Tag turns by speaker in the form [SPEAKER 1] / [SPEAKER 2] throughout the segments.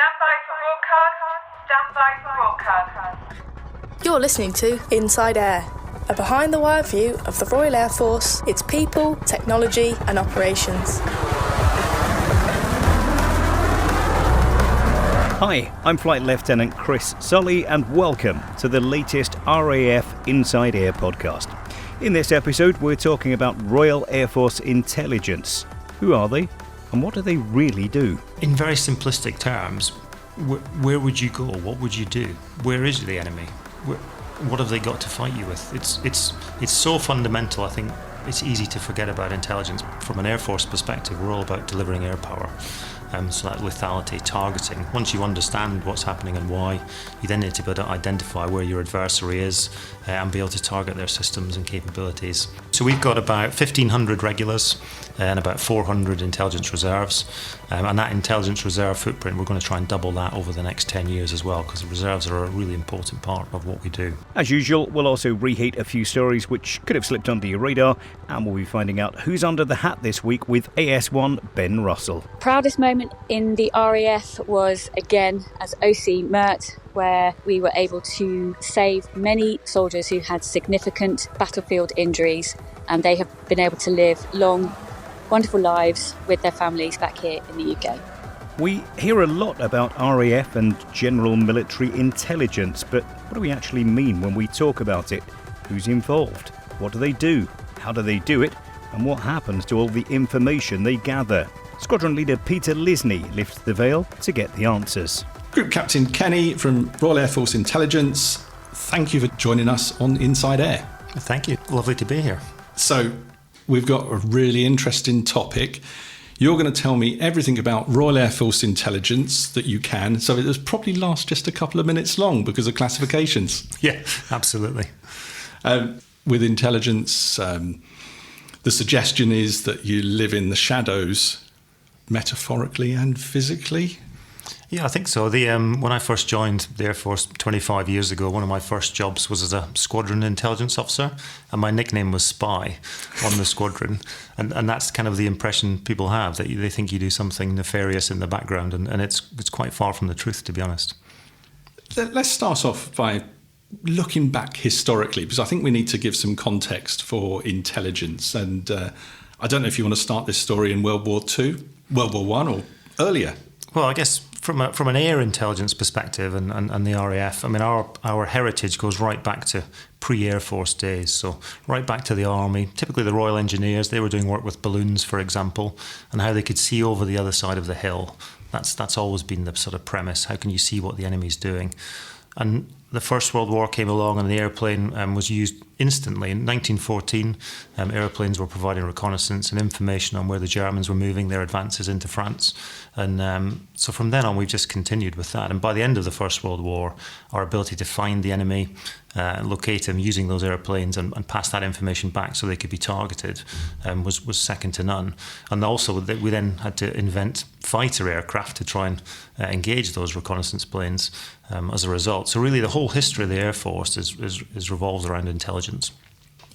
[SPEAKER 1] Stand by for broadcast.
[SPEAKER 2] You're listening to Inside Air, a behind-the-wire view of the Royal Air Force, its people, technology and operations.
[SPEAKER 3] Hi, I'm Flight Lieutenant Chris Sully and welcome to the latest RAF Inside Air podcast. In this episode we're talking about Royal Air Force Intelligence. Who are they and what do they really do?
[SPEAKER 4] In very simplistic terms, where would you go? What would you do? Where is the enemy? What have they got to fight you with? It's so fundamental. I think it's easy to forget about intelligence. From an Air Force perspective, we're all about delivering air power. So that lethality, targeting. Once you understand what's happening and why, you then need to be able to identify where your adversary is and be able to target their systems and capabilities. So we've got about 1,500 regulars and about 400 intelligence reserves. And that intelligence reserve footprint, we're going to try and double that over the next 10 years as well, because the reserves are a really important part of what we do.
[SPEAKER 3] As usual, we'll also reheat a few stories which could have slipped under your radar, and we'll be finding out who's under the hat this week with AS1 Ben Russell.
[SPEAKER 5] Proudest moment in the RAF was, again, as OC Mert, where we were able to save many soldiers who had significant battlefield injuries, and they have been able to live long, wonderful lives with their families back here in the UK.
[SPEAKER 3] We hear a lot about RAF and general military intelligence, but what do we actually mean when we talk about it? Who's involved? What do they do? How do they do it? And what happens to all the information they gather? Squadron Leader Peter Lisney lifts the veil to get the answers.
[SPEAKER 6] Group Captain Kenny from Royal Air Force Intelligence, thank you for joining us on Inside Air.
[SPEAKER 4] Thank you. Lovely to be here.
[SPEAKER 6] So, we've got a really interesting topic. You're going to tell me everything about Royal Air Force Intelligence that you can, so it'll probably last just a couple of minutes long because of classifications.
[SPEAKER 4] Yeah, absolutely.
[SPEAKER 6] With intelligence, the suggestion is that you live in the shadows, metaphorically and physically.
[SPEAKER 4] Yeah, I think so. When I first joined the Air Force 25 years ago, one of my first jobs was as a squadron intelligence officer, and my nickname was Spy on the squadron. And that's kind of the impression people have, that they think you do something nefarious in the background, and it's quite far from the truth, to be honest.
[SPEAKER 6] Let's start off by looking back historically, because I think we need to give some context for intelligence. And I don't know if you want to start this story in World War II, World War I, or earlier.
[SPEAKER 4] Well, I guess from an air intelligence perspective and the RAF, I mean, our heritage goes right back to pre-Air Force days, so right back to the Army, typically the Royal Engineers. They were doing work with balloons, for example, and how they could see over the other side of the hill. That's always been the sort of premise. How can you see what the enemy's doing? And the First World War came along and the airplane was used instantly. In 1914, airplanes were providing reconnaissance and information on where the Germans were moving their advances into France. And so from then on, we've just continued with that. And by the end of the First World War, our ability to find the enemy, locate them using those airplanes and pass that information back so they could be targeted was second to none. And also we then had to invent fighter aircraft to try and engage those reconnaissance planes as a result. So really the whole history of the Air Force is revolves around intelligence.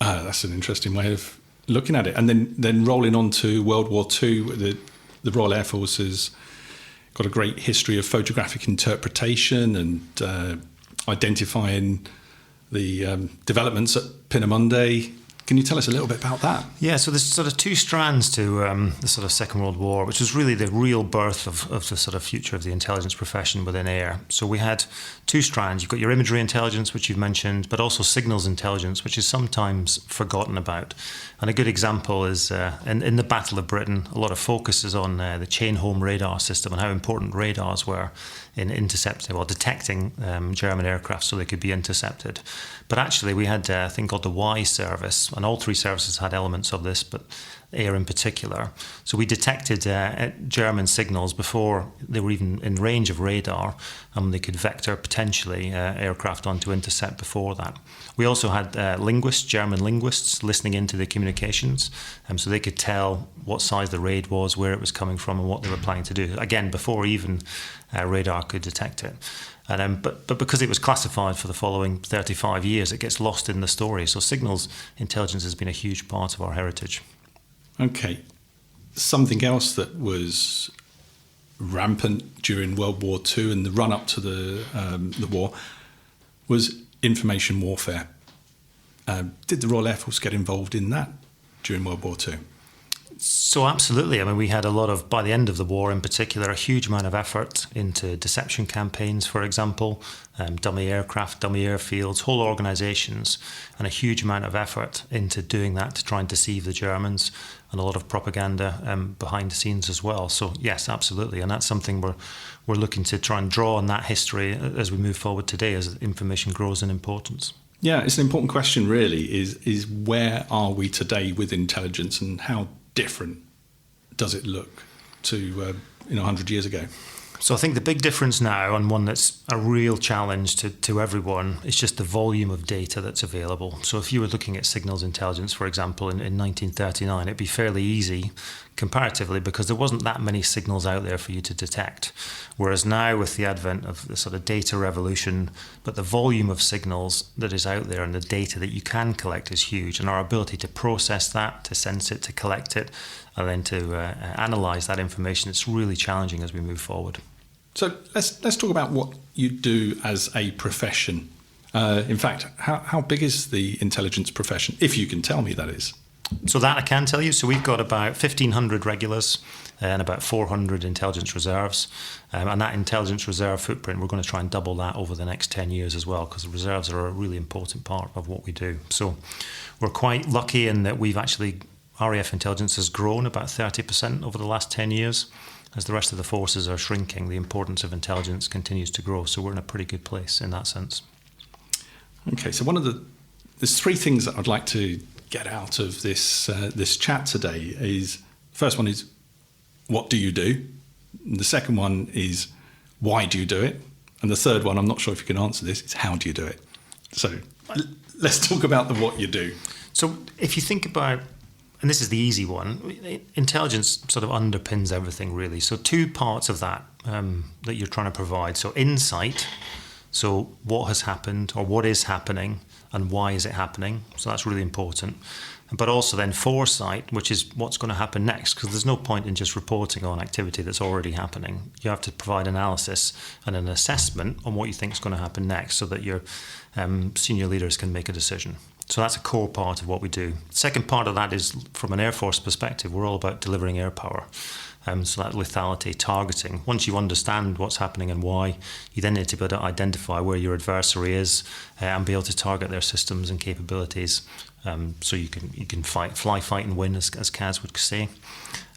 [SPEAKER 6] That's an interesting way of looking at it. And then rolling on to World War II, the Royal Air Force has got a great history of photographic interpretation and identifying the developments at Peenemünde. Can you tell us a little bit about that?
[SPEAKER 4] Yeah, so there's sort of two strands to the sort of Second World War, which was really the real birth of the sort of future of the intelligence profession within air. So we had two strands. You've got your imagery intelligence, which you've mentioned, but also signals intelligence, which is sometimes forgotten about. And a good example is in the Battle of Britain, a lot of focus is on the chain home radar system and how important radars were in intercepting or detecting German aircraft so they could be intercepted. But actually we had a thing called the Y service, and all three services had elements of this, but air in particular. So we detected German signals before they were even in range of radar, and they could vector potentially aircraft on to intercept before that. We also had linguists, German linguists, listening into the communications, so they could tell what size the raid was, where it was coming from, and what they were planning to do. Again, before even radar could detect it. But because it was classified for the following 35 years, it gets lost in the story. So signals intelligence has been a huge part of our heritage.
[SPEAKER 6] Okay. Something else that was rampant during World War II and the run-up to the war was information warfare. Did the Royal Air Force get involved in that during World War II?
[SPEAKER 4] So absolutely. I mean, we had by the end of the war in particular, a huge amount of effort into deception campaigns, for example, dummy aircraft, dummy airfields, whole organisations, and a huge amount of effort into doing that to try and deceive the Germans, and a lot of propaganda behind the scenes as well. So yes, absolutely. And that's something we're looking to try and draw on that history as we move forward today, as information grows in importance.
[SPEAKER 6] Yeah, it's an important question really, is where are we today with intelligence, and how different does it look to 100 years ago?
[SPEAKER 4] So I think the big difference now, and one that's a real challenge to everyone, is just the volume of data that's available. So if you were looking at signals intelligence, for example, in 1939, it'd be fairly easy comparatively because there wasn't that many signals out there for you to detect. Whereas now, with the advent of the sort of data revolution, but the volume of signals that is out there and the data that you can collect is huge, and our ability to process that, to sense it, to collect it, and then to analyse that information, it's really challenging as we move forward.
[SPEAKER 6] So let's talk about what you do as a profession. In fact, how big is the intelligence profession, if you can tell me, that is?
[SPEAKER 4] So that I can tell you. So we've got about 1,500 regulars and about 400 intelligence reserves. And that intelligence reserve footprint, we're going to try and double that over the next 10 years as well, because the reserves are a really important part of what we do. So we're quite lucky in that RAF intelligence has grown about 30% over the last 10 years. As the rest of the forces are shrinking, the importance of intelligence continues to grow. So we're in a pretty good place in that sense.
[SPEAKER 6] Okay, so there's three things that I'd like to get out of this chat today. First one is, what do you do? And the second one is, why do you do it? And the third one, I'm not sure if you can answer this, is how do you do it? So let's talk about the what you do.
[SPEAKER 4] So if you think about, and this is the easy one, intelligence sort of underpins everything really. So two parts of that that you're trying to provide. So insight, so what has happened or what is happening and why is it happening? So that's really important. But also then foresight, which is what's going to happen next, because there's no point in just reporting on activity that's already happening. You have to provide analysis and an assessment on what you think is going to happen next so that your senior leaders can make a decision. So that's a core part of what we do. Second part of that is, from an Air Force perspective, we're all about delivering air power. So that lethality, targeting. Once you understand what's happening and why, you then need to be able to identify where your adversary is and be able to target their systems and capabilities. So you can fly, fight and win, as Kaz would say.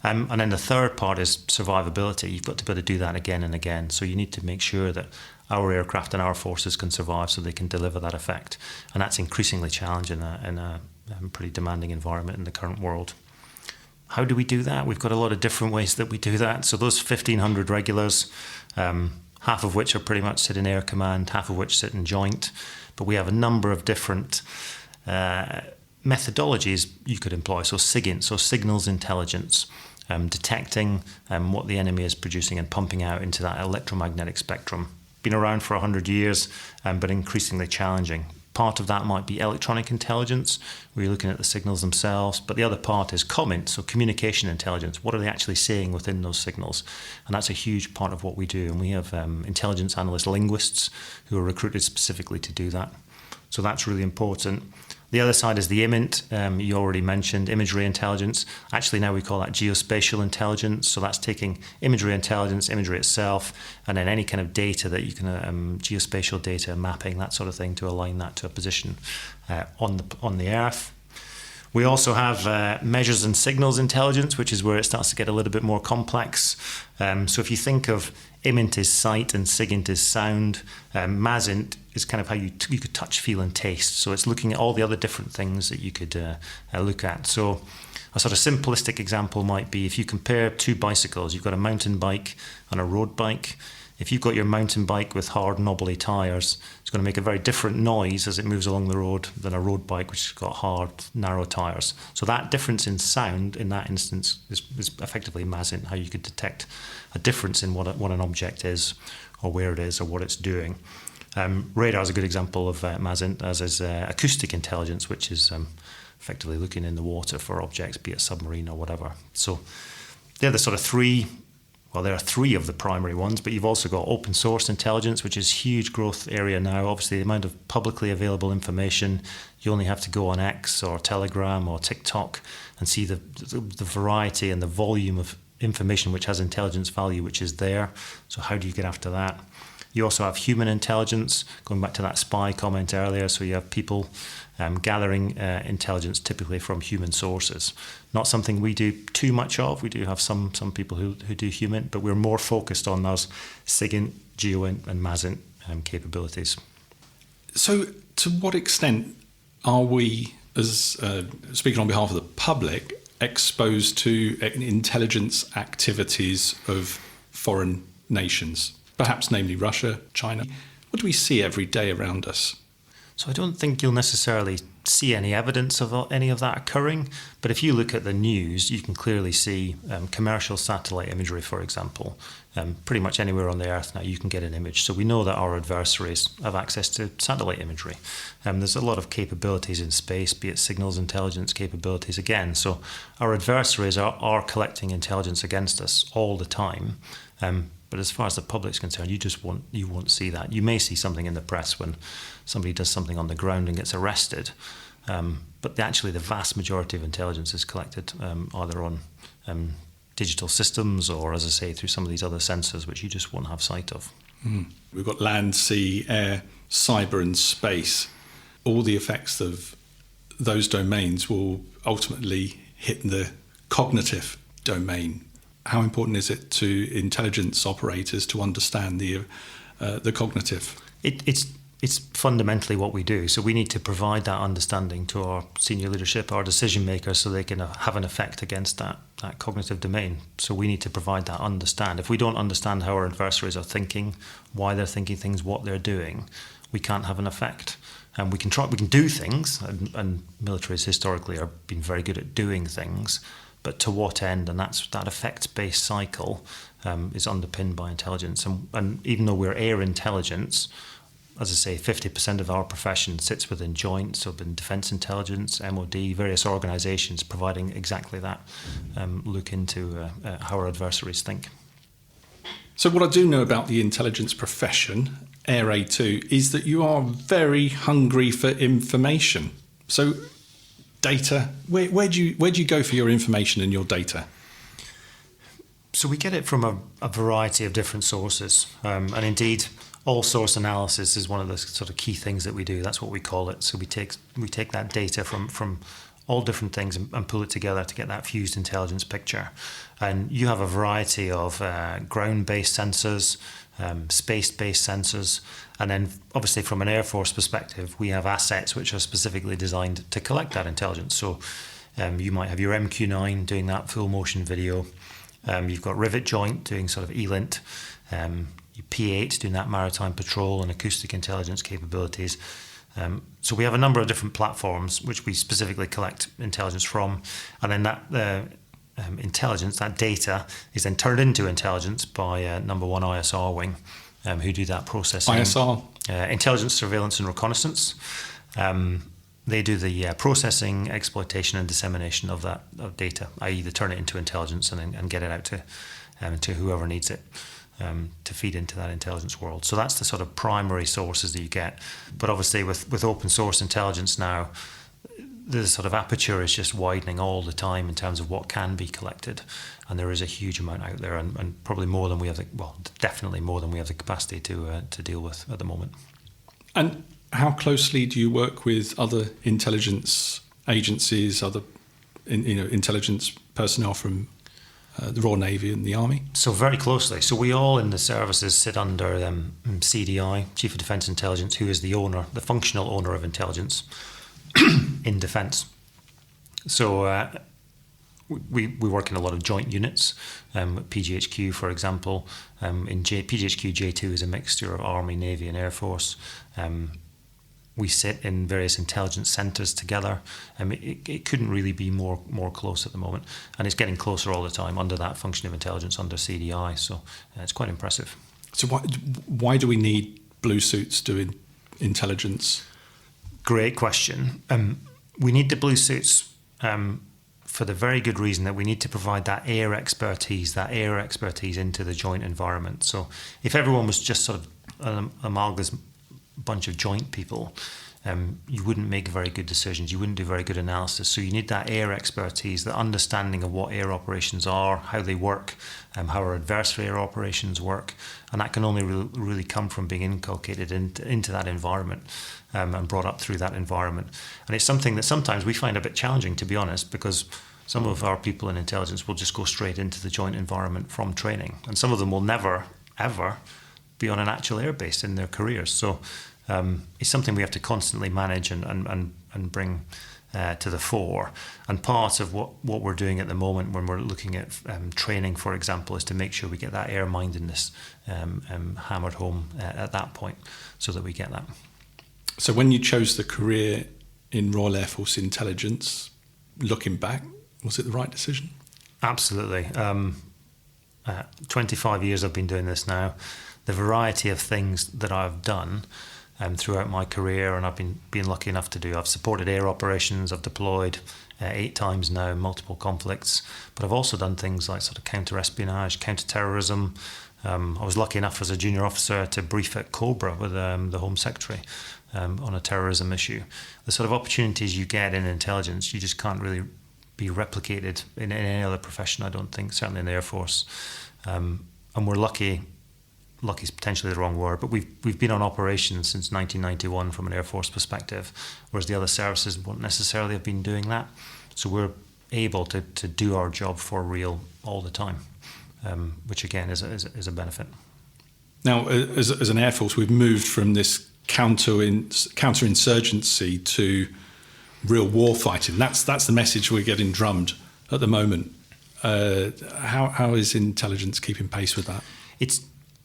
[SPEAKER 4] And then the third part is survivability. You've got to be able to do that again and again. So you need to make sure that our aircraft and our forces can survive so they can deliver that effect. And that's increasingly challenging in a pretty demanding environment in the current world. How do we do that? We've got a lot of different ways that we do that. So those 1,500 regulars, half of which are pretty much sit in Air Command, half of which sit in Joint. But we have a number of different methodologies you could employ. So SIGINT, so signals intelligence, detecting what the enemy is producing and pumping out into that electromagnetic spectrum. Been around for 100 years, but increasingly challenging. Part of that might be electronic intelligence, where you're looking at the signals themselves, but the other part is comment, so communication intelligence. What are they actually saying within those signals? And that's a huge part of what we do. And we have intelligence analyst linguists who are recruited specifically to do that. So that's really important. The other side is the IMINT, you already mentioned, imagery intelligence. Actually, now we call that geospatial intelligence. So that's taking imagery intelligence, imagery itself, and then any kind of data that you can, geospatial data, mapping, that sort of thing, to align that to a position on the Earth. We also have measures and signals intelligence, which is where it starts to get a little bit more complex. So if you think of IMINT is sight and SIGINT is sound, MASINT is kind of how you could touch, feel and taste. So it's looking at all the other different things that you could look at. So a sort of simplistic example might be, if you compare two bicycles, you've got a mountain bike and a road bike. If you've got your mountain bike with hard, knobbly tyres, it's going to make a very different noise as it moves along the road than a road bike which has got hard, narrow tyres. So that difference in sound in that instance is effectively MASINT, how you could detect a difference in what an object is, or where it is, or what it's doing. Radar is a good example of MASINT, as is acoustic intelligence, which is effectively looking in the water for objects, be it submarine or whatever. So they're the sort of three Well, there are three of the primary ones, but you've also got open source intelligence, which is a huge growth area now. Obviously, the amount of publicly available information, you only have to go on X or Telegram or TikTok and see the variety and the volume of information which has intelligence value, which is there. So how do you get after that? You also have human intelligence, going back to that spy comment earlier. So you have people gathering intelligence typically from human sources. Not something we do too much of. We do have some people who do human, but we're more focused on those SIGINT, GEOINT and MASINT capabilities.
[SPEAKER 6] So to what extent are we, as speaking on behalf of the public, exposed to intelligence activities of foreign nations, perhaps namely Russia, China? What do we see every day around us?
[SPEAKER 4] So I don't think you'll necessarily see any evidence of any of that occurring, but if you look at the news, you can clearly see commercial satellite imagery, for example. Pretty much anywhere on the Earth now you can get an image. So we know that our adversaries have access to satellite imagery. There's a lot of capabilities in space, be it signals intelligence capabilities again. So our adversaries are collecting intelligence against us all the time. But as far as the public's concerned, you won't see that. You may see something in the press when somebody does something on the ground and gets arrested. But actually, the vast majority of intelligence is collected either on digital systems or, as I say, through some of these other sensors, which you just won't have sight of.
[SPEAKER 6] We've got land, sea, air, cyber and space. All the effects of those domains will ultimately hit the cognitive domain. How important is it to intelligence operators to understand the cognitive?
[SPEAKER 4] It's fundamentally what we do. So we need to provide that understanding to our senior leadership, our decision makers, so they can have an effect against that cognitive domain. So we need to provide that understand. If we don't understand how our adversaries are thinking, why they're thinking things, what they're doing, we can't have an effect. And we can do things, and militaries historically have been very good at doing things. But to what end? And that effects-based cycle is underpinned by intelligence. And even though we're air intelligence, as I say, 50% of our profession sits within joint, so in defence intelligence, MOD, various organisations providing exactly that look into how our adversaries think.
[SPEAKER 6] So what I do know about the intelligence profession, Air A2, is that you are very hungry for information. So data, where do you go for your information and your data?
[SPEAKER 4] So we get it from a variety of different sources, and indeed all source analysis is one of the sort of key things that we do. That's what we call it. So we take that data from all different things and pull it together to get that fused intelligence picture. And you have a variety of ground-based sensors, space-based sensors, and then obviously from an Air Force perspective, we have assets which are specifically designed to collect that intelligence. So you might have your MQ-9 doing that full motion video. You've got Rivet Joint doing sort of ELINT, your P8 doing that maritime patrol and acoustic intelligence capabilities. So we have a number of different platforms which we specifically collect intelligence from, and then that intelligence, that data, is then turned into intelligence by number one ISR wing, who do that processing.
[SPEAKER 6] ISR?
[SPEAKER 4] Intelligence, surveillance and reconnaissance. They do the processing, exploitation and dissemination of that data, i.e. they turn it into intelligence and get it out to whoever needs it. To feed into that intelligence world. So that's the sort of primary sources that you get. But obviously with open source intelligence now, the sort of aperture is just widening all the time in terms of what can be collected. And there is a huge amount out there, and probably more than we have, definitely more than we have the capacity to deal with at the moment.
[SPEAKER 6] And how closely do you work with other intelligence agencies, other intelligence personnel from the Royal Navy and the Army? So
[SPEAKER 4] very closely. So we all in the services sit under CDI, Chief of Defence Intelligence, who is the owner, the functional owner of intelligence in defence. So we work in a lot of joint units. PGHQ, for example, PGHQ J2 is a mixture of Army, Navy and Air Force. We sit in various intelligence centres together. It couldn't really be more close at the moment. And it's getting closer all the time under that function of intelligence, under CDI. So it's quite impressive.
[SPEAKER 6] So why do we need blue suits doing intelligence?
[SPEAKER 4] Great question. We need the blue suits for the very good reason that we need to provide that air expertise into the joint environment. So if everyone was just sort of an amalgamous bunch of joint people, you wouldn't make very good decisions, you wouldn't do very good analysis. So you need that air expertise, the understanding of what air operations are, how they work, how our adversary air operations work, and that can only really come from being inculcated into that environment and brought up through that environment. And it's something that sometimes we find a bit challenging, to be honest, because some of our people in intelligence will just go straight into the joint environment from training, and some of them will never, ever be on an actual airbase in their careers. So it's something we have to constantly manage and bring to the fore. And part of what we're doing at the moment when we're looking at training, for example, is to make sure we get that air-mindedness hammered home at that point so that we get that.
[SPEAKER 6] So when you chose the career in Royal Air Force Intelligence, looking back, was it the right decision? Absolutely.
[SPEAKER 4] 25 years I've been doing this now. The variety of things that I've done throughout my career, and I've been lucky enough to do. I've supported air operations, I've deployed 8 times now, multiple conflicts, but I've also done things like sort of counter-espionage, counter-terrorism. I was lucky enough as a junior officer to brief at Cobra with the Home Secretary on a terrorism issue. The sort of opportunities you get in intelligence, you just can't really be replicated in any other profession, I don't think, certainly in the Air Force. And we're lucky is potentially the wrong word, but we've been on operations since 1991 from an Air Force perspective, whereas the other services won't necessarily have been doing that. So we're able to do our job for real all the time, which again is a benefit.
[SPEAKER 6] Now, as an Air Force, we've moved from this counterinsurgency to real war fighting. That's the message we're getting drummed at the moment. How is intelligence keeping pace with that?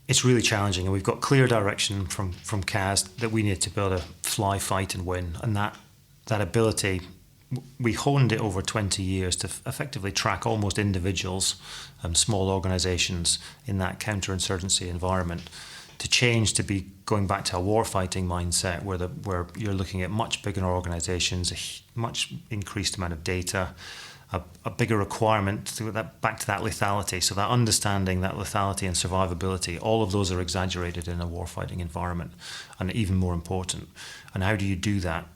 [SPEAKER 4] It's really challenging, and we've got clear direction from CAS that we need to be able to fly, fight and win. And that ability, we honed it over 20 years to effectively track almost individuals, small organisations in that counterinsurgency environment, to change to be going back to a warfighting mindset where you're looking at much bigger organisations, a much increased amount of data, a bigger requirement to that, back to that lethality. So that understanding, that lethality and survivability, all of those are exaggerated in a warfighting environment, and even more important. And how do you do that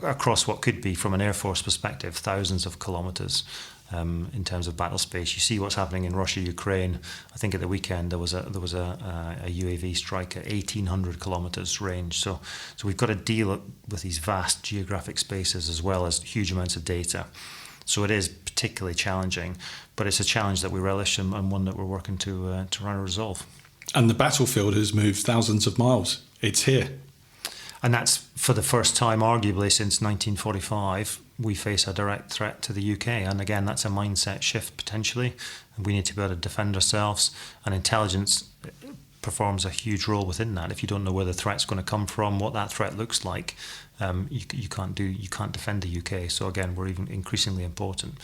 [SPEAKER 4] across what could be, from an Air Force perspective, thousands of kilometres in terms of battle space? You see what's happening in Russia, Ukraine. I think at the weekend there was a UAV strike at 1,800 kilometres range. So we've got to deal with these vast geographic spaces as well as huge amounts of data. So it is particularly challenging, but it's a challenge that we relish and one that we're working to try and resolve.
[SPEAKER 6] And the battlefield has moved thousands of miles. It's here.
[SPEAKER 4] And that's for the first time, arguably, since 1945, we face a direct threat to the UK. And again, that's a mindset shift potentially. And we need to be able to defend ourselves. And intelligence performs a huge role within that. If you don't know where the threat's going to come from, what that threat looks like, you can't defend the UK. So again, we're even increasingly important.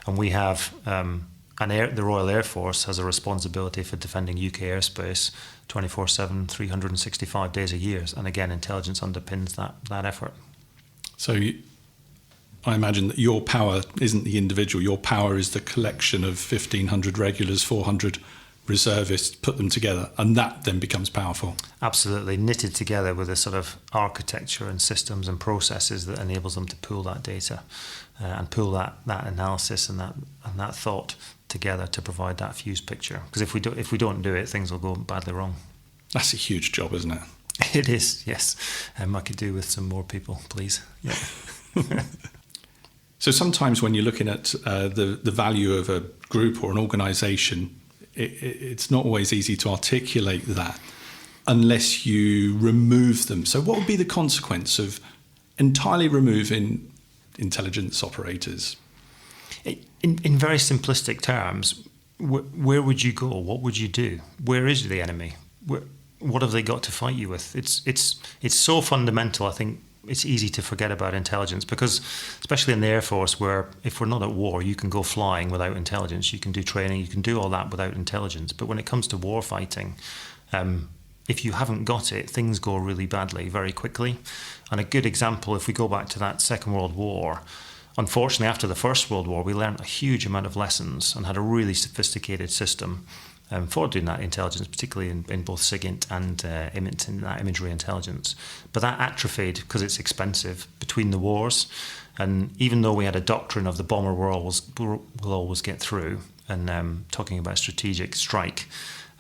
[SPEAKER 4] And we have the Royal Air Force has a responsibility for defending UK airspace 24/7, 365 days a year. And again, intelligence underpins that effort.
[SPEAKER 6] So I imagine that your power isn't the individual. Your power is the collection of 1,500 regulars, 400 reservists, put them together, and that then becomes powerful.
[SPEAKER 4] Absolutely, knitted together with a sort of architecture and systems and processes that enables them to pool that data and pool that analysis and that thought together to provide that fused picture. Because if we don't do it, things will go badly wrong.
[SPEAKER 6] That's a huge job, isn't it?
[SPEAKER 4] It is, yes. I could do with some more people, please. Yeah.
[SPEAKER 6] So sometimes when you're looking at the value of a group or an organisation, it's not always easy to articulate that unless you remove them. So what would be the consequence of entirely removing intelligence operators?
[SPEAKER 4] In very simplistic terms, where would you go? What would you do? Where is the enemy? What have they got to fight you with? It's so fundamental, I think. It's easy to forget about intelligence because, especially in the Air Force, where if we're not at war, you can go flying without intelligence, you can do training, you can do all that without intelligence. But when it comes to war fighting, if you haven't got it, things go really badly very quickly. And a good example, if we go back to that Second World War, unfortunately, after the First World War, we learned a huge amount of lessons and had a really sophisticated system for doing that intelligence, particularly in both SIGINT and in that imagery intelligence. But that atrophied because it's expensive between the wars. And even though we had a doctrine of the bomber will always get through, and talking about strategic strike,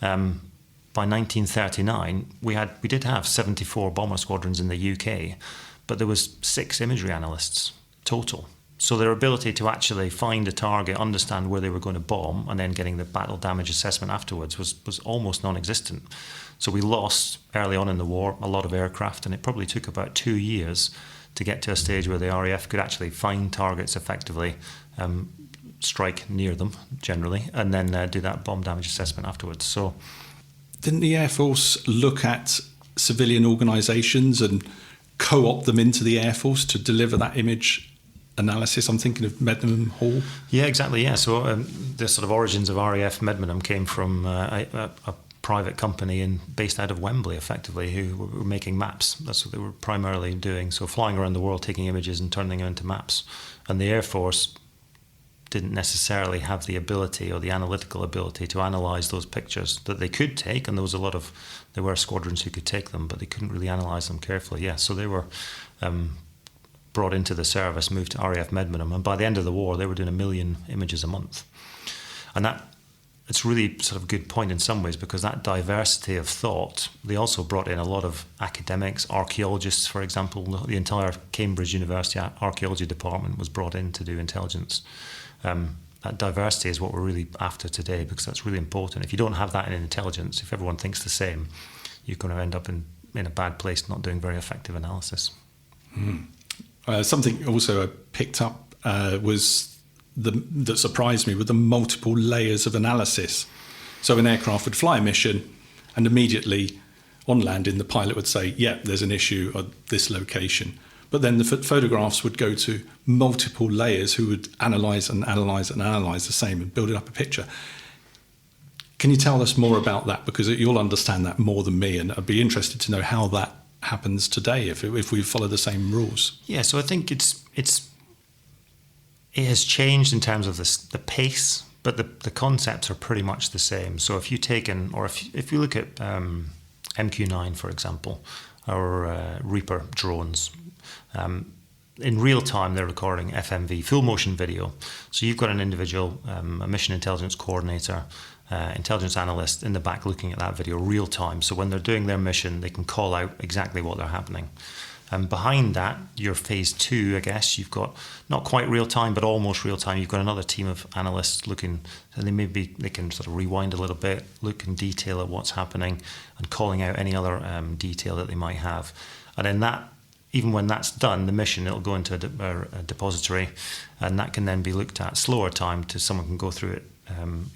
[SPEAKER 4] by 1939 we did have 74 bomber squadrons in the UK, but there was 6 imagery analysts total. So their ability to actually find a target, understand where they were going to bomb, and then getting the battle damage assessment afterwards was almost non-existent. So we lost early on in the war a lot of aircraft, and it probably took about 2 years to get to a stage where the RAF could actually find targets effectively, strike near them generally, and then do that bomb damage assessment afterwards. So,
[SPEAKER 6] didn't the Air Force look at civilian organisations and co-opt them into the Air Force to deliver that image analysis? I'm thinking of Medmenham Hall.
[SPEAKER 4] Yeah, exactly. Yeah, so the sort of origins of RAF Medmenham came from a private company based out of Wembley, effectively, who were making maps. That's what they were primarily doing. So flying around the world, taking images and turning them into maps. And the Air Force didn't necessarily have the ability or the analytical ability to analyse those pictures that they could take, and there were squadrons who could take them, but they couldn't really analyse them carefully. Yeah, so they were brought into the service, moved to RAF Medmenham, and by the end of the war they were doing 1 million images a month. And it's really sort of a good point in some ways, because that diversity of thought, they also brought in a lot of academics, archaeologists, for example. The entire Cambridge University archaeology department was brought in to do intelligence. That diversity is what we're really after today, because that's really important. If you don't have that in intelligence, if everyone thinks the same, you're going to end up in a bad place, not doing very effective analysis.
[SPEAKER 6] Something also I picked up was that surprised me, with the multiple layers of analysis. So an aircraft would fly a mission, and immediately on landing the pilot would say, yeah, there's an issue at this location. But then the photographs would go to multiple layers who would analyse the same and build it up a picture. Can you tell us more about that? Because you'll understand that more than me, and I'd be interested to know how that happens today if we follow the same rules.
[SPEAKER 4] Yeah, so I think it has changed in terms of the pace, but the concepts are pretty much the same. So if you look at MQ-9, for example, or Reaper drones, in real time they're recording FMV, full motion video. So you've got an individual, a mission intelligence coordinator, intelligence analyst in the back looking at that video real time. So when they're doing their mission, they can call out exactly what they're happening. And behind that, your phase 2, I guess, you've got not quite real time, but almost real time. You've got another team of analysts looking, and they can sort of rewind a little bit, look in detail at what's happening, and calling out any other detail that they might have. And then that, even when that's done, the mission, it'll go into a depository, and that can then be looked at slower time to someone can go through it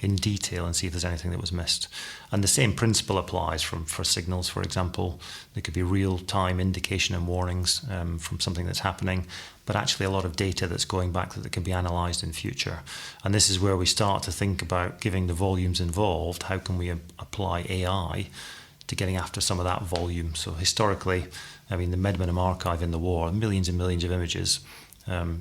[SPEAKER 4] in detail and see if there's anything that was missed. And the same principle applies for signals, for example. There could be real-time indication and warnings from something that's happening, but actually a lot of data that's going back that can be analysed in future. And this is where we start to think about, giving the volumes involved, how can we apply AI to getting after some of that volume. So historically, I mean, the Medmenham archive in the war, millions and millions of images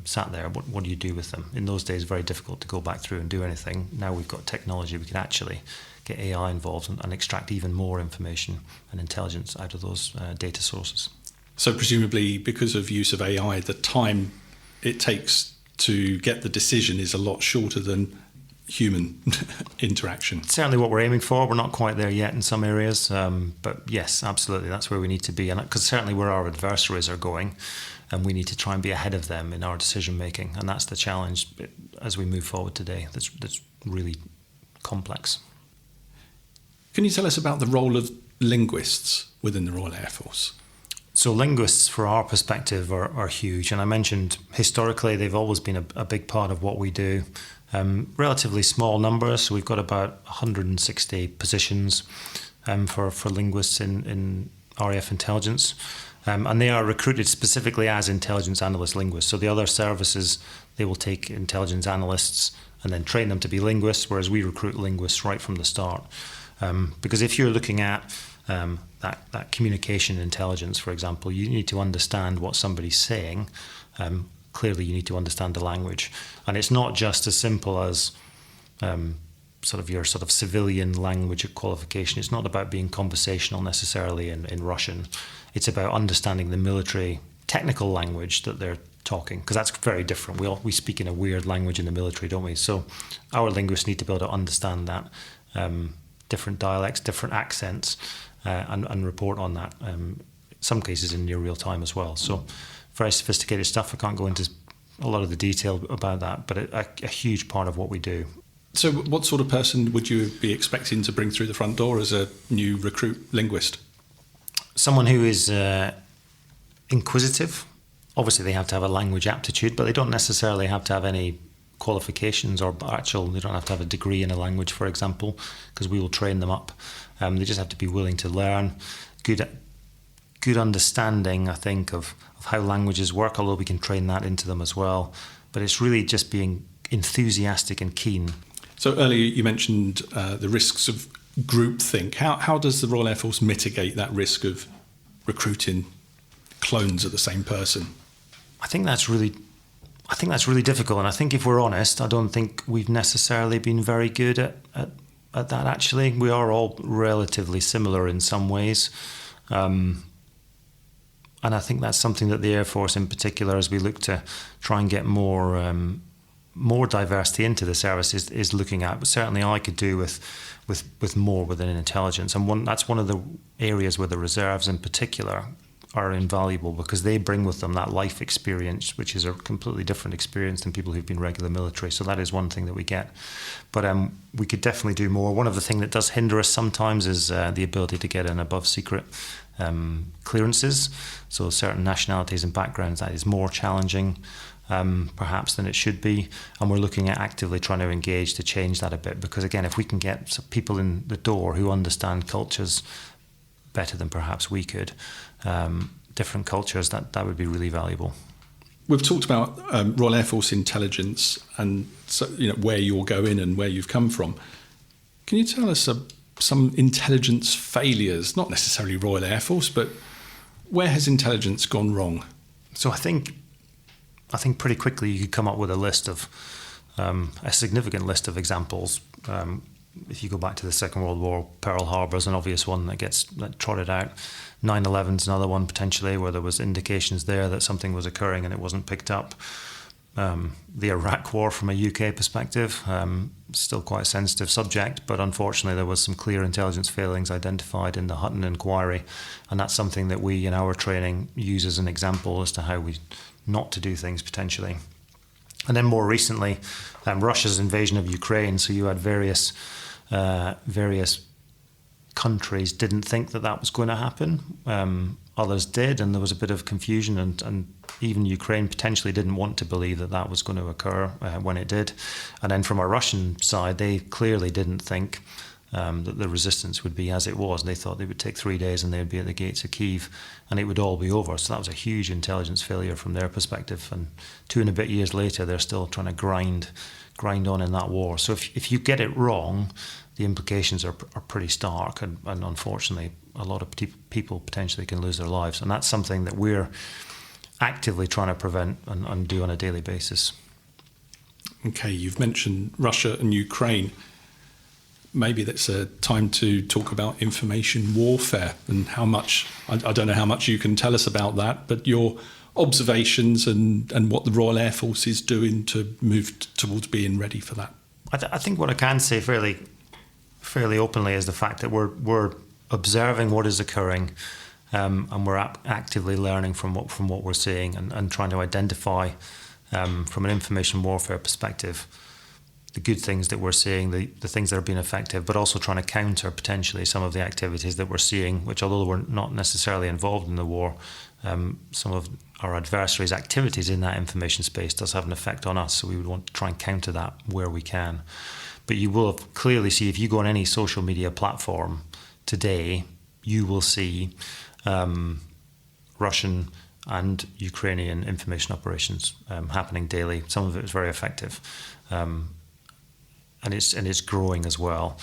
[SPEAKER 4] sat there. What do you do with them? In those days, very difficult to go back through and do anything. Now we've got technology, we can actually get AI involved and extract even more information and intelligence out of those data sources.
[SPEAKER 6] So presumably, because of use of AI, the time it takes to get the decision is a lot shorter than human interaction.
[SPEAKER 4] Certainly what we're aiming for. We're not quite there yet in some areas, but yes, absolutely, that's where we need to be. And because certainly where our adversaries are going, and we need to try and be ahead of them in our decision making, and that's the challenge as we move forward today. That's really complex.
[SPEAKER 6] Can you tell us about the role of linguists within the Royal Air Force?
[SPEAKER 4] So linguists, for our perspective, are huge. And I mentioned historically they've always been a big part of what we do. Relatively small numbers, so we've got about 160 positions for linguists in RAF intelligence. And they are recruited specifically as intelligence analyst linguists. So the other services, they will take intelligence analysts and then train them to be linguists, whereas we recruit linguists right from the start. Because if you're looking at that communication intelligence, for example, you need to understand what somebody's saying clearly you need to understand the language. And it's not just as simple as sort of your sort of civilian language qualification. It's not about being conversational necessarily in Russian. It's about understanding the military technical language that they're talking, because that's very different. We speak in a weird language in the military, don't we? So our linguists need to be able to understand that, different dialects, different accents, and report on that. Some cases in near real time as well. So very sophisticated stuff. I can't go into a lot of the detail about that, but a huge part of what we do.
[SPEAKER 6] So what sort of person would you be expecting to bring through the front door as a new recruit linguist?
[SPEAKER 4] Someone who is inquisitive. Obviously, they have to have a language aptitude, but they don't necessarily have to have any qualifications or they don't have to have a degree in a language, for example, because we will train them up. They just have to be willing to learn. Good understanding, I think, of how languages work, although we can train that into them as well. But it's really just being enthusiastic and keen.
[SPEAKER 6] So earlier you mentioned the risks of groupthink. How does the Royal Air Force mitigate that risk of recruiting clones of the same person?
[SPEAKER 4] I think that's really difficult. And I think if we're honest, I don't think we've necessarily been very good at that, actually. We are all relatively similar in some ways. And I think that's something that the Air Force in particular, as we look to try and get more diversity into the service, is looking at. But certainly I could do with more within intelligence. And that's one of the areas where the reserves in particular are invaluable, because they bring with them that life experience, which is a completely different experience than people who've been regular military. So that is one thing that we get. But we could definitely do more. One of the things that does hinder us sometimes is the ability to get an above secret clearances. So certain nationalities and backgrounds, that is more challenging perhaps than it should be. And we're looking at actively trying to engage to change that a bit, because again, if we can get some people in the door who understand cultures better than perhaps we could, different cultures, that would be really valuable.
[SPEAKER 6] We've talked about Royal Air Force intelligence and where you're going and where you've come from. Can you tell us some intelligence failures, not necessarily Royal Air Force, but where has intelligence gone wrong?
[SPEAKER 4] So I think pretty quickly you could come up with a list of a significant list of examples. If you go back to the Second World War, Pearl Harbor is an obvious one that gets trotted out. 9/11 is another one potentially, where there was indications there that something was occurring and it wasn't picked up. The Iraq War, from a UK perspective, still quite a sensitive subject, but unfortunately there was some clear intelligence failings identified in the Hutton inquiry, and that's something that we in our training use as an example as to how we not to do things potentially. And then more recently, Russia's invasion of Ukraine. So you had various countries didn't think that was going to happen. Others did, and there was a bit of confusion, and even Ukraine potentially didn't want to believe that was going to occur when it did. And then from a Russian side, they clearly didn't think that the resistance would be as it was. They thought they would take 3 days and they'd be at the gates of Kyiv and it would all be over. So that was a huge intelligence failure from their perspective. And 2 and a bit years later, they're still trying to grind on in that war. So if you get it wrong, the implications are pretty stark, and unfortunately a lot of people potentially can lose their lives. And that's something that we're actively trying to prevent and do on a daily basis.
[SPEAKER 6] Okay, you've mentioned Russia and Ukraine. Maybe that's a time to talk about information warfare and how much, I don't know how much you can tell us about that, but your observations and what the Royal Air Force is doing to move towards being ready for that.
[SPEAKER 4] I think what I can say fairly openly is the fact that we're observing what is occurring, and we're actively learning from what we're seeing and trying to identify from an information warfare perspective the good things that we're seeing, the things that are being effective, but also trying to counter potentially some of the activities that we're seeing, which although we're not necessarily involved in the war, some of our adversaries' activities in that information space does have an effect on us. So we would want to try and counter that where we can. But you will clearly see, if you go on any social media platform today, you will see Russian and Ukrainian information operations happening daily. Some of it is very effective. And it's growing as well.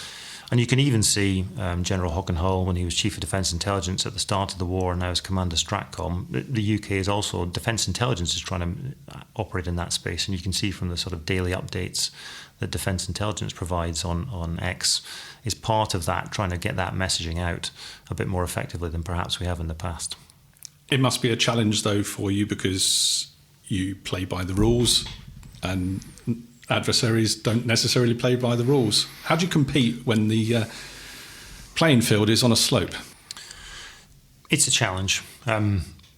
[SPEAKER 4] And you can even see General Håkon Hull, when he was Chief of Defence Intelligence at the start of the war, and now as Commander Stratcom. The UK is also, Defence Intelligence is trying to operate in that space, and you can see from the sort of daily updates that Defence Intelligence provides on X is part of that, trying to get that messaging out a bit more effectively than perhaps we have in the past.
[SPEAKER 6] It must be a challenge, though, for you, because you play by the rules and adversaries don't necessarily play by the rules. How do you compete when the playing field is on a slope?
[SPEAKER 4] It's a challenge.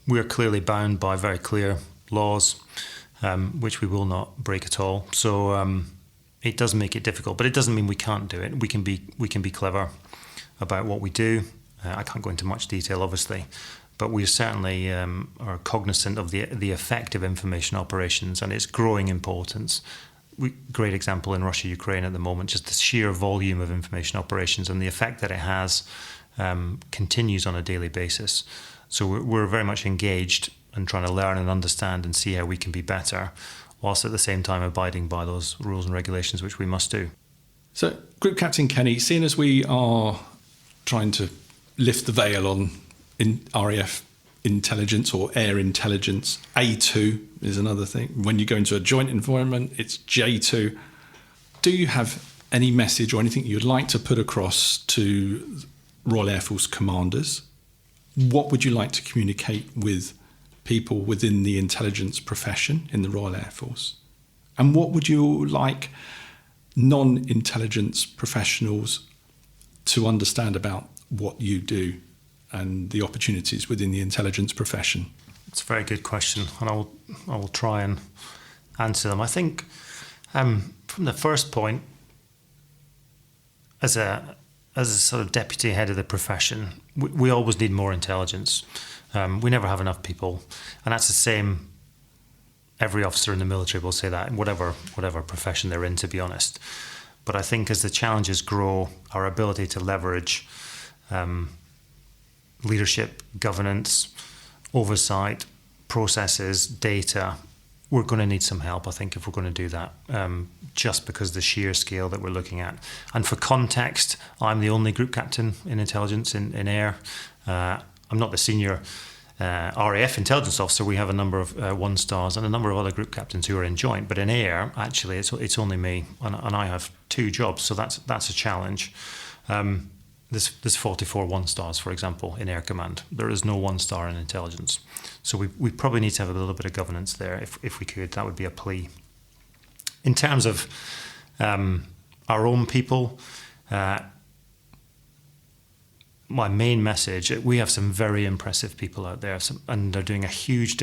[SPEAKER 4] We're clearly bound by very clear laws, which we will not break at all. So it does make it difficult, but it doesn't mean we can't do it. We can be clever about what we do. I can't go into much detail, obviously, but we certainly are cognizant of the effect of information operations and its growing importance. Great example in Russia, Ukraine at the moment, just the sheer volume of information operations and the effect that it has continues on a daily basis. So we're very much engaged and trying to learn and understand and see how we can be better, whilst at the same time abiding by those rules and regulations, which we must do.
[SPEAKER 6] So, Group Captain Kenny, seeing as we are trying to lift the veil on RAF intelligence or air intelligence, A2 is another thing. When you go into a joint environment, it's J2. Do you have any message or anything you'd like to put across to Royal Air Force commanders? What would you like to communicate with people within the intelligence profession in the Royal Air Force? And what would you like non-intelligence professionals to understand about what you do and the opportunities within the intelligence profession?
[SPEAKER 4] It's a very good question, and I will try and answer them. I think from the first point, as a sort of deputy head of the profession, we always need more intelligence. We never have enough people, and that's the same. Every officer in the military will say that, in whatever profession they're in, to be honest. But I think as the challenges grow, our ability to leverage leadership, governance, oversight, processes, data, we're going to need some help, I think, if we're going to do that, just because the sheer scale that we're looking at. And for context, I'm the only group captain in intelligence in air. I'm not the senior RAF intelligence officer. We have a number of 1-stars and a number of other group captains who are in joint. But in air, actually, it's only me, and I have 2 jobs, so that's a challenge. There's 44 1-stars, for example, in Air Command. There is no 1-star in intelligence. So we probably need to have a little bit of governance there. If we could, that would be a plea. In terms of our own people, my main message, we have some very impressive people out there, and they're doing a huge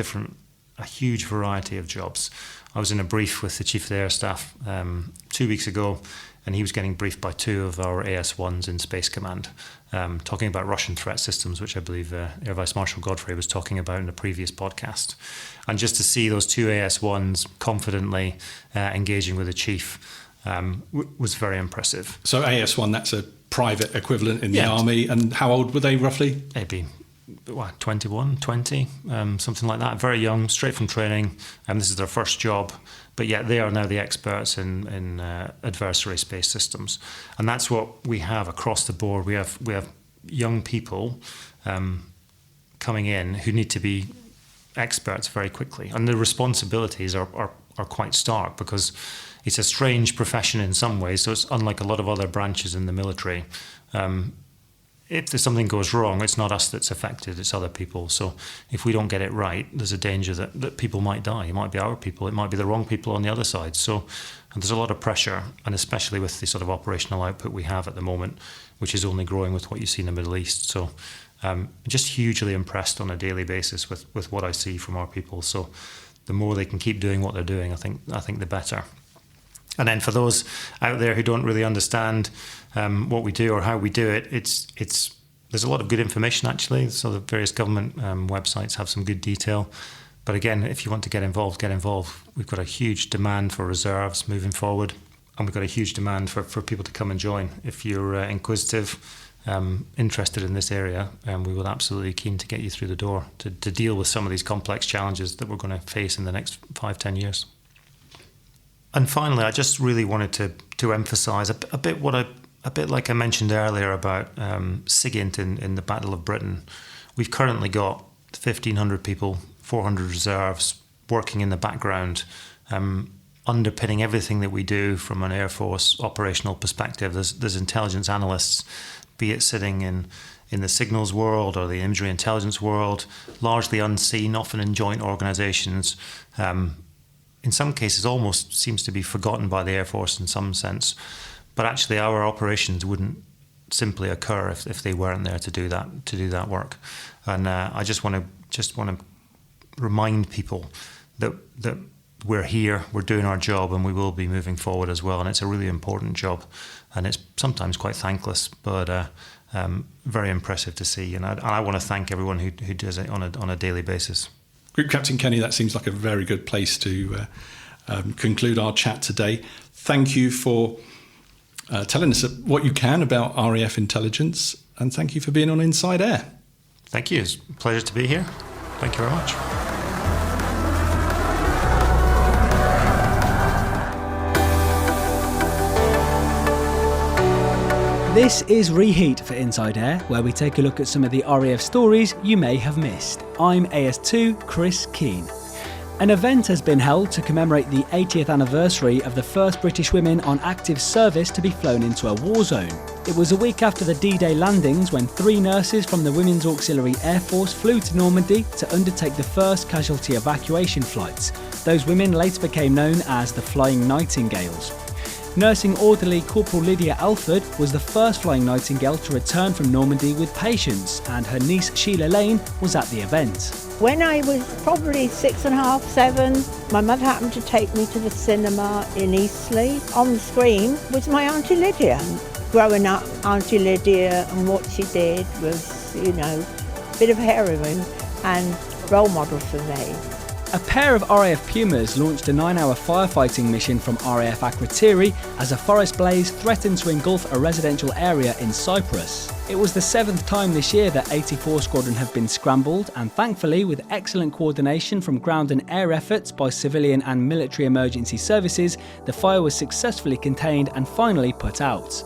[SPEAKER 4] variety of jobs. I was in a brief with the Chief of the Air Staff 2 weeks ago, and he was getting briefed by 2 of our AS1s in Space Command, talking about Russian threat systems, which I believe Air Vice Marshal Godfrey was talking about in a previous podcast. And just to see those 2 AS1s confidently engaging with the Chief was very impressive.
[SPEAKER 6] So AS1, that's a private equivalent in the Army, and how old were they roughly?
[SPEAKER 4] Maybe 21, 20, something like that. Very young, straight from training, and this is their first job. But yet they are now the experts in adversary space systems, and that's what we have across the board. We have young people coming in who need to be experts very quickly, and the responsibilities are quite stark, because it's a strange profession in some ways. So it's unlike a lot of other branches in the military. If there's something goes wrong, it's not us that's affected, it's other people. So if we don't get it right, there's a danger that people might die. It might be our people, it might be the wrong people on the other side. So there's a lot of pressure, and especially with the sort of operational output we have at the moment, which is only growing with what you see in the Middle East. So just hugely impressed on a daily basis with what I see from our people. So the more they can keep doing what they're doing, I think the better. And then for those out there who don't really understand what we do or how we do it, there's a lot of good information, actually. So the various government websites have some good detail. But again, if you want to get involved, get involved. We've got a huge demand for reserves moving forward, and we've got a huge demand for people to come and join. If you're inquisitive, interested in this area, we will absolutely keen to get you through the door to deal with some of these complex challenges that we're going to face in the next 5-10 years. And finally, I just really wanted to emphasise a bit what a bit like I mentioned earlier about SIGINT in the Battle of Britain, we've currently got 1,500 people, 400 reserves working in the background, underpinning everything that we do from an Air Force operational perspective. There's intelligence analysts, be it sitting in the signals world or the imagery intelligence world, largely unseen, often in joint organisations. In some cases, almost seems to be forgotten by the Air Force in some sense. But actually, our operations wouldn't simply occur if they weren't there to do that work. And I just want to remind people that we're here, we're doing our job, and we will be moving forward as well. And it's a really important job, and it's sometimes quite thankless, but very impressive to see. And I want to thank everyone who does it on a daily basis.
[SPEAKER 6] Group Captain Kenny, that seems like a very good place to conclude our chat today. Thank you for telling us what you can about RAF intelligence, and thank you for being on Inside Air.
[SPEAKER 4] Thank you. It's a pleasure to be here. Thank you very much.
[SPEAKER 7] This is Reheat for Inside Air, where we take a look at some of the RAF stories you may have missed. I'm AS2 Chris Keane. An event has been held to commemorate the 80th anniversary of the first British women on active service to be flown into a war zone. It was a week after the D-Day landings when 3 nurses from the Women's Auxiliary Air Force flew to Normandy to undertake the first casualty evacuation flights. Those women later became known as the Flying Nightingales. Nursing orderly Corporal Lydia Alford was the first Flying Nightingale to return from Normandy with patients, and her niece Sheila Lane was at the event.
[SPEAKER 8] When I was probably 6.5, 7, my mother happened to take me to the cinema in Eastleigh. On the screen was my Auntie Lydia. Growing up, Auntie Lydia and what she did was, a bit of heroine and role model for me.
[SPEAKER 7] A pair of RAF Pumas launched a 9-hour firefighting mission from RAF Akrotiri as a forest blaze threatened to engulf a residential area in Cyprus. It was the 7th time this year that 84 Squadron have been scrambled, and thankfully, with excellent coordination from ground and air efforts by civilian and military emergency services, the fire was successfully contained and finally put out.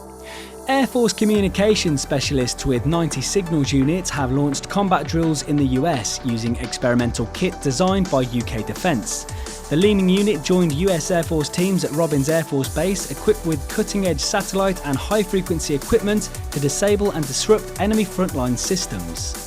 [SPEAKER 7] Air Force communications specialists with 90 signals units have launched combat drills in the US using experimental kit designed by UK Defence. The Leaning unit joined US Air Force teams at Robbins Air Force Base equipped with cutting-edge satellite and high-frequency equipment to disable and disrupt enemy frontline systems.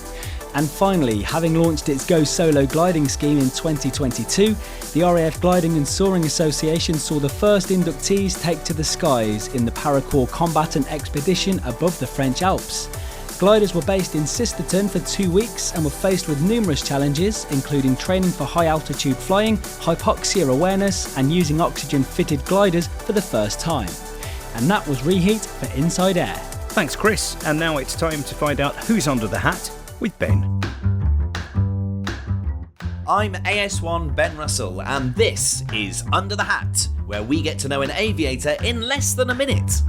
[SPEAKER 7] And finally, having launched its Go Solo gliding scheme in 2022, the RAF Gliding and Soaring Association saw the first inductees take to the skies in the Paracorps Combatant Expedition above the French Alps. Gliders were based in Sisterton for 2 weeks and were faced with numerous challenges, including training for high-altitude flying, hypoxia awareness, and using oxygen-fitted gliders for the first time. And that was Reheat for Inside Air.
[SPEAKER 3] Thanks, Chris. And now it's time to find out who's under the hat with Ben.
[SPEAKER 9] I'm AS1 Ben Russell, and this is Under the Hat, where we get to know an aviator in less than a minute.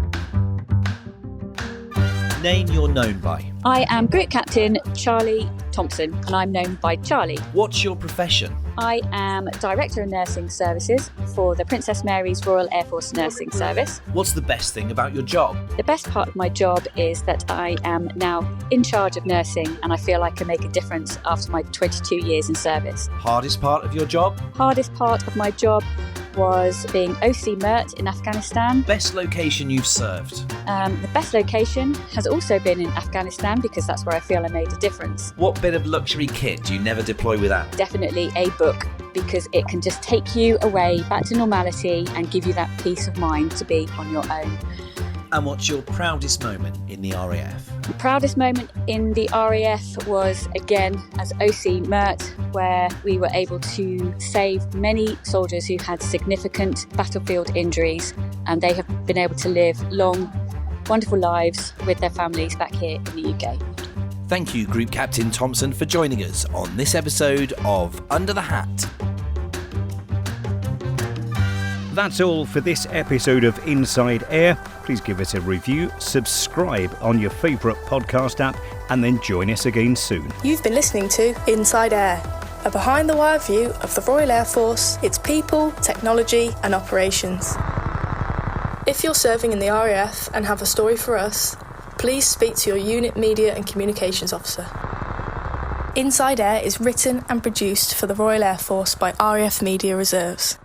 [SPEAKER 9] Name you're known by.
[SPEAKER 5] I am Group Captain Charlie Thompson, and I'm known by Charlie.
[SPEAKER 9] What's your profession?
[SPEAKER 5] I am Director of Nursing Services for the Princess Mary's Royal Air Force Nursing Service.
[SPEAKER 9] What's the best thing about your job?
[SPEAKER 5] The best part of my job is that I am now in charge of nursing, and I feel I can make a difference after my 22 years in service.
[SPEAKER 9] Hardest part of your job?
[SPEAKER 5] Hardest part of my job was being OC MERT in Afghanistan.
[SPEAKER 9] Best location you've served?
[SPEAKER 5] The best location has also been in Afghanistan because that's where I feel I made a difference.
[SPEAKER 9] What bit of luxury kit do you never deploy without?
[SPEAKER 5] Definitely a book, because it can just take you away back to normality and give you that peace of mind to be on your own.
[SPEAKER 9] And what's your proudest moment in the RAF?
[SPEAKER 5] The proudest moment in the RAF was, again, as OC MERT, where we were able to save many soldiers who had significant battlefield injuries, and they have been able to live long, wonderful lives with their families back here in the UK.
[SPEAKER 9] Thank you, Group Captain Thompson, for joining us on this episode of Under the Hat.
[SPEAKER 3] That's all for this episode of Inside Air. Please give us a review, subscribe on your favourite podcast app, and then join us again soon.
[SPEAKER 2] You've been listening to Inside Air, a behind-the-wire view of the Royal Air Force, its people, technology and operations. If you're serving in the RAF and have a story for us, please speak to your unit media and communications officer. Inside Air is written and produced for the Royal Air Force by RAF Media Reserves.